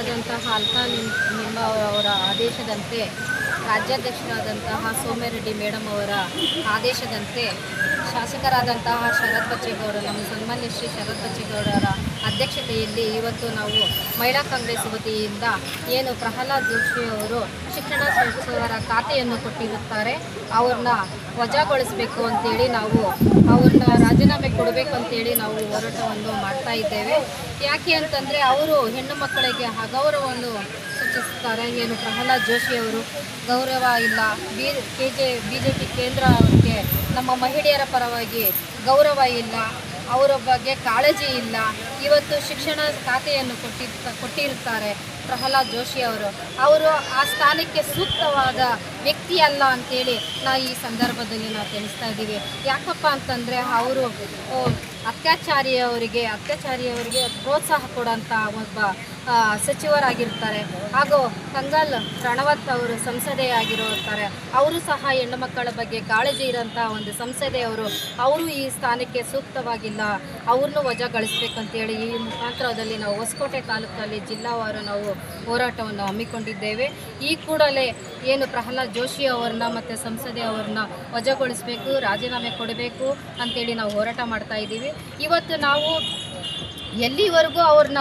ಶಾಸಕರಾದಂತಹ ಅಲ್ಕಾ ನಿಂಬ ಅವರ ಆದೇಶದಂತೆ ರಾಜ್ಯಾಧ್ಯಕ್ಷರಾದಂತಹ ಸೌಮ್ಯರೆಡ್ಡಿ ಮೇಡಮ್ ಅವರ ಆದೇಶದಂತೆ ಶಾಸಕರಾದಂತಹ ಶರತ್ ಬಚ್ಚೇಗೌಡ ನಮ್ಮ ಸನ್ಮಾನ್ಯ ಶ್ರೀ ಶರತ್ ಬಚ್ಚೇಗೌಡರ ಅಧ್ಯಕ್ಷತೆಯಲ್ಲಿ ಇವತ್ತು ನಾವು ಮಹಿಳಾ ಕಾಂಗ್ರೆಸ್ ವತಿಯಿಂದ ಏನು ಪ್ರಹ್ಲಾದ್ ಜೋಶಿ ಅವರು ಶಿಕ್ಷಣ ಸಚಿವರ ಖಾತೆಯನ್ನು ಕೊಟ್ಟಿರುತ್ತಾರೆ ಅವ್ರನ್ನ ವಜಾಗೊಳಿಸಬೇಕು ಅಂತೇಳಿ ನಾವು ಅವ್ರನ್ನ ರಾಜೀನಾಮೆ ಕೊಡಬೇಕು ಅಂತೇಳಿ ನಾವು ಹೋರಾಟವನ್ನು ಮಾಡ್ತಾ ಇದ್ದೇವೆ. ಯಾಕೆ ಅಂತಂದರೆ ಅವರು ಹೆಣ್ಣು ಮಕ್ಕಳಿಗೆ ಅಗೌರವವನ್ನು ಸೂಚಿಸುತ್ತಾರೆ. ಏನು ಪ್ರಹ್ಲಾದ್ ಜೋಶಿ ಅವರು ಗೌರವ ಇಲ್ಲ, BJP ಕೇಂದ್ರಕ್ಕೆ ನಮ್ಮ ಮಹಿಳೆಯರ ಪರವಾಗಿ ಗೌರವ ಇಲ್ಲ, ಅವರ ಬಗ್ಗೆ ಕಾಳಜಿ ಇಲ್ಲ. ಇವತ್ತು ಶಿಕ್ಷಣ ಖಾತೆಯನ್ನು ಕೊಟ್ಟಿರುತ್ತಾರೆ ಪ್ರಹ್ಲಾದ್ ಜೋಶಿ ಅವರು ಆ ಸ್ಥಾನಕ್ಕೆ ಸೂಕ್ತವಾದ ವ್ಯಕ್ತಿ ಅಲ್ಲ ಅಂತೇಳಿ ನಾವು ಈ ಸಂದರ್ಭದಲ್ಲಿ ನಾವು ತಿಳಿಸ್ತಾ ಇದ್ದೀವಿ. ಯಾಕಪ್ಪ ಅಂತಂದರೆ ಅವರು ಅತ್ಯಾಚಾರಿಯವರಿಗೆ ಪ್ರೋತ್ಸಾಹ ಕೊಡೋಂಥ ಒಬ್ಬ ಸಚಿವರಾಗಿರ್ತಾರೆ. ಹಾಗೂ ಕಂಗಲ್ ರಣವತ್ ಅವರು ಸಂಸದೆಯಾಗಿರುತ್ತಾರೆ. ಅವರು ಸಹ ಹೆಣ್ಣು ಮಕ್ಕಳ ಬಗ್ಗೆ ಕಾಳಜಿ ಇರೋಂಥ ಒಂದು ಸಂಸದೆಯವರು. ಅವರು ಈ ಸ್ಥಾನಕ್ಕೆ ಸೂಕ್ತವಾಗಿಲ್ಲ, ಅವ್ರನ್ನೂ ವಜಾಗೊಳಿಸಬೇಕಂತೇಳಿ ಈ ಮುಖಾಂತರದಲ್ಲಿ ನಾವು ಹೊಸಕೋಟೆ ತಾಲೂಕಿನಲ್ಲಿ ಜಿಲ್ಲಾವಾರು ನಾವು ಹೋರಾಟವನ್ನು ಹಮ್ಮಿಕೊಂಡಿದ್ದೇವೆ. ಈ ಕೂಡಲೇ ಏನು ಪ್ರಹ್ಲಾದ್ ಜೋಶಿ ಅವ್ರನ್ನ ಮತ್ತು ಸಂಸದೆ ಅವ್ರನ್ನ ವಜಾಗೊಳಿಸಬೇಕು, ರಾಜೀನಾಮೆ ಕೊಡಬೇಕು ಅಂತೇಳಿ ನಾವು ಹೋರಾಟ ಮಾಡ್ತಾ ಇದ್ದೀವಿ. ಇವತ್ತು ನಾವು ಎಲ್ಲಿವರೆಗೂ ಅವ್ರನ್ನ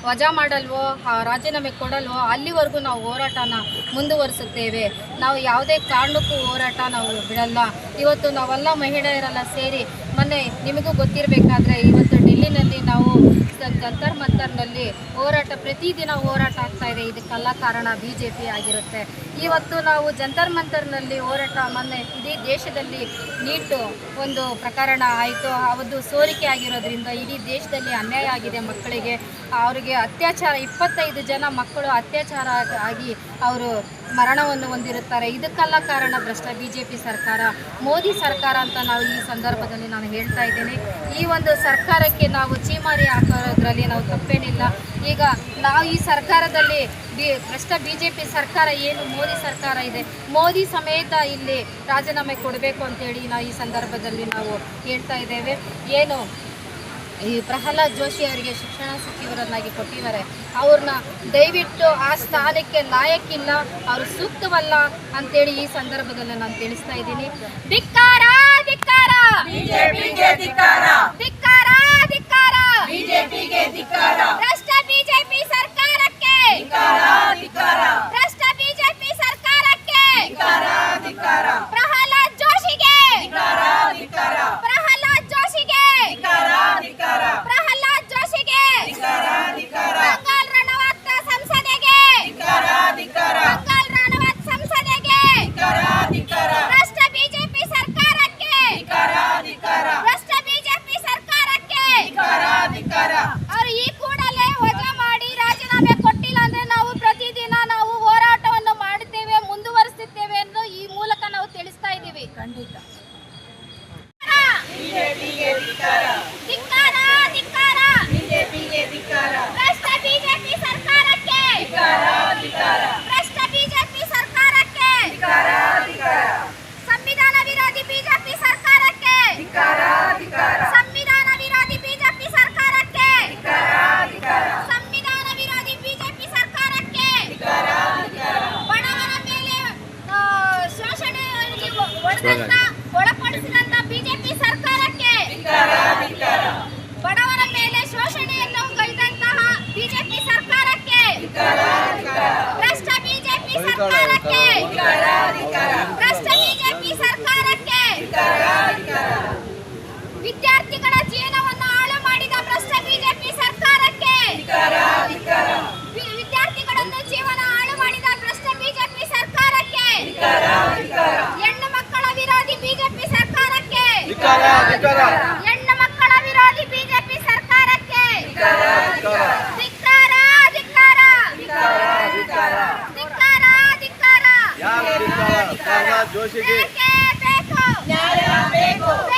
ವಜಾ ಮಾಡಲ್ವೋ, ರಾಜೀನಾಮೆ ಕೊಡಲ್ವೋ ಅಲ್ಲಿವರೆಗೂ ನಾವು ಹೋರಾಟನ ಮುಂದುವರಿಸುತ್ತೇವೆ. ನಾವು ಯಾವುದೇ ಕಾರಣಕ್ಕೂ ಹೋರಾಟ ನಾವು ಬಿಡಲ್ಲ. ಇವತ್ತು ನಾವೆಲ್ಲ ಮಹಿಳೆಯರೆಲ್ಲ ಸೇರಿ ಮೊನ್ನೆ ನಿಮಗೂ ಗೊತ್ತಿರಬೇಕಾದ್ರೆ ಇವತ್ತು ಡೆಲ್ಲಿನಲ್ಲಿ ನಾವು ಜಂತರ್ ಮಂತರ್ನಲ್ಲಿ ಹೋರಾಟ ಪ್ರತಿದಿನ ಹೋರಾಟ ಆಗ್ತಾಯಿದೆ. ಇದಕ್ಕೆಲ್ಲ ಕಾರಣ BJP ಆಗಿರುತ್ತೆ. ಇವತ್ತು ನಾವು ಜಂತರ್ ಮಂತರ್ನಲ್ಲಿ ಹೋರಾಟ ಮೊನ್ನೆ ಇಡೀ ದೇಶದಲ್ಲಿ ನೀಟು ಒಂದು ಪ್ರಕರಣ ಆಯಿತು. ಅದು ಸೋರಿಕೆ ಆಗಿರೋದ್ರಿಂದ ಇಡೀ ದೇಶದಲ್ಲಿ ಅನ್ಯಾಯ ಆಗಿದೆ. ಮಕ್ಕಳಿಗೆ ಅವರಿಗೆ ಅತ್ಯಾಚಾರ 25 ಜನ ಮಕ್ಕಳು ಅತ್ಯಾಚಾರ ಆಗಿ ಅವರು ಮರಣವನ್ನು ಹೊಂದಿರುತ್ತಾರೆ. ಇದಕ್ಕೆಲ್ಲ ಕಾರಣ ಭ್ರಷ್ಟ BJP ಸರ್ಕಾರ, ಮೋದಿ ಸರ್ಕಾರ ಅಂತ ನಾವು ಈ ಸಂದರ್ಭದಲ್ಲಿ ನಾನು ಹೇಳ್ತಾ ಇದ್ದೇನೆ. ಈ ಒಂದು ಸರ್ಕಾರಕ್ಕೆ ನಾವು ಚೀಮಾರಿ ಹಾಕೋದ್ರಲ್ಲಿ ನಾವು ತಪ್ಪೇನಿಲ್ಲ. ಈಗ ನಾವು ಈ ಸರ್ಕಾರದಲ್ಲಿ ಭ್ರಷ್ಟ BJP ಸರ್ಕಾರ ಏನು ಮೋದಿ ಸರ್ಕಾರ ಇದೆ, ಮೋದಿ ಸಮೇತ ಇಲ್ಲಿ ರಾಜೀನಾಮೆ ಕೊಡಬೇಕು ಅಂತೇಳಿ ನಾವು ಈ ಸಂದರ್ಭದಲ್ಲಿ ನಾವು ಹೇಳ್ತಾ ಇದ್ದೇವೆ. ಏನು ಈ ಪ್ರಹ್ಲಾದ್ ಜೋಶಿ ಅವರಿಗೆ ಶಿಕ್ಷಣ ಸಚಿವರನ್ನಾಗಿ ಕೊಟ್ಟಿದ್ದಾರೆ, ಅವ್ರನ್ನ ದಯವಿಟ್ಟು ಆ ಸ್ಥಾನಕ್ಕೆ ಲಾಯಕ್ಕಿಲ್ಲ, ಅವರು ಸೂಕ್ತವಲ್ಲ ಅಂತೇಳಿ ಈ ಸಂದರ್ಭದಲ್ಲಿ ನಾನು ತಿಳಿಸ್ತಾ ಇದ್ದೀನಿ. ಧಿಕ್ಕಾರ ಧಿಕ್ಕಾರ ಬಿಜೆಪಿಗೆ, ಧಿಕ್ಕಾರ ಧಿಕ್ಕಾರ ಧಿಕ್ಕಾರ ಬಿಜೆಪಿಗೆ, ಧಿಕ್ಕಾರ ಭ್ರಷ್ಟ BJP ಸರ್ಕಾರಕ್ಕೆ, ಧಿಕ್ಕಾರ ಧಿಕ್ಕಾರ ಭ್ರಷ್ಟ BJP ಸರ್ಕಾರಕ್ಕೆ, ಧಿಕ್ಕಾರ ಧಿಕ್ಕಾರ ಪ್ರಹ್ಲಾದ್ ಜೋಶಿಗೆ, ಧಿಕ್ಕಾರ ಧಿಕ್ಕಾರ ಪ್ರಹ್ಲಾದ್ ಜೋಶಿಗೆ, ಧಿಕ್ಕಾರ ಧಿಕ್ಕಾರ ಪ್ರಹ್ಲಾದ್ ಜೋಶಿಗೆ, ಧಿಕ್ಕಾರ ಧಿಕ್ಕಾರ ಕಂಗಲ್ ರಣವತ್ ಸಂಸದೆಗೆ, ಧಿಕ್ಕಾರ ಧಿಕ್ಕಾರ ಕಂಗಲ್ ರಣವತ್ ಸಂಸದೆಗೆ, ಧಿಕ್ಕಾರ ಧಿಕ್ಕಾರ ಭ್ರಷ್ಟ BJP ಸರ್ಕಾರಕ್ಕೆ, ಧಿಕ್ಕಾರ ಧಿಕ್ಕಾರ ಭ್ರಷ್ಟ BJP ಸರ್ಕಾರಕ್ಕೆ, ಧಿಕ್ಕಾರ ಧಿಕ್ಕಾರ ಅವರು ಈ ಕೂಡಲೇ ವಜಾ ಮಾಡಿ ರಾಜೀನಾಮೆ ಕೊಟ್ಟಿಲ್ಲ ಅಂದ್ರೆ ನಾವು ಪ್ರತಿದಿನ ನಾವು ಹೋರಾಟವನ್ನು ಮಾಡುತ್ತೇವೆ, ಮುಂದುವರಿಸುತ್ತೇವೆ ಎಂದು ಈ ಮೂಲಕ ನಾವು ತಿಳಿಸ್ತಾ ಇದ್ದೀವಿ. ಖಂಡಿತ BJPಗೆ ಧಿಕ್ಕಾರ, ಧಿಕ್ಕಾರ ಧಿಕ್ಕಾರ BJPಗೆ ಧಿಕ್ಕಾರ ಭ್ರಷ್ಟ BJP ಸರ್ಕಾರಕ್ಕೆ, ಧಿಕ್ಕಾರ ಧಿಕ್ಕಾರ ಭ್ರಷ್ಟ BJP ಸರ್ಕಾರಕ್ಕೆ, ಧಿಕ್ಕಾರ ಧಿಕ್ಕಾರ ಸಂವಿಧಾನ ವಿರೋಧಿ BJP ಸರ್ಕಾರಕ್ಕೆ, ಧಿಕ್ಕಾರ ಧಿಕ್ಕಾರ ಸಂವಿಧಾನ ವಿರೋಧಿ BJP ಸರ್ಕಾರಕ್ಕೆ, ಧಿಕ್ಕಾರ ಧಿಕ್ಕಾರ ಸಂವಿಧಾನ ವಿರೋಧಿ BJP ಸರ್ಕಾರಕ್ಕೆ, ಧಿಕ್ಕಾರ ಧಿಕ್ಕಾರ ಬಡವರ ಮೇಲೆ ಶೋಷಣೆಗೆ ಒಳಪಡಿಸಿದಂತ BJP ಸರ್ಕಾರಕ್ಕೆ, ಧಿಕ್ಕಾರ ಧಿಕ್ಕಾರ ಬಡವರ ಮೇಲೆ ಶೋಷಣೆಯನ್ನು ಕೈದಂತಹ BJP ಸರ್ಕಾರಕ್ಕೆ, ಧಿಕ್ಕಾರ ಧಿಕ್ಕಾರ ಭ್ರಷ್ಟ BJP ಸರ್ಕಾರಕ್ಕೆ, ಧಿಕ್ಕಾರ ಧಿಕ್ಕಾರ ಭ್ರಷ್ಟ BJP ಸರ್ಕಾರಕ್ಕೆ, ಧಿಕ್ಕಾರ ಧಿಕ್ಕಾರ ವಿದ್ಯಾರ್ಥಿಗಳ ಜೀವನವನ್ನು ಹಾಳು ಮಾಡಿದ ಭ್ರಷ್ಟ BJP ಸರ್ಕಾರಕ್ಕೆ, ಧಿಕ್ಕಾರ ಧಿಕ್ಕಾರ ವಿದ್ಯಾರ್ಥಿಗಳನ್ನು ಜೀವನ ಹಾಳು ಮಾಡಿದ ಭ್ರಷ್ಟ BJP ಸರ್ಕಾರಕ್ಕೆ, ಧಿಕ್ಕಾರ ಧಿಕ್ಕಾರ ಹೆಣ್ಣು ಮಕ್ಕಳ ವಿರೋಧಿ BJP ಸರ್ಕಾರಕ್ಕೆ, ಧಿಕ್ಕಾರ ಧಿಕ್ಕಾರ ಹೆಣ್ಣು ಮಕ್ಕಳ ವಿರೋಧಿ BJP ಸರ್ಕಾರಕ್ಕೆ, ಧಿಕ್ಕಾರ ಧಿಕ್ಕಾರ ಧಿಕ್ಕಾರ ಧಿಕ್ಕಾರ ಧಿಕ್ಕಾರ ಧಿಕ್ಕಾರ ಧಿಕ್ಕಾರ ಯಾರು ಧಿಕ್ಕಾರ? ಪ್ರಹ್ಲಾದ್ ಜೋಶಿಗೆ ಬೇಕು, ನ್ಯಾಯ ಬೇಕು.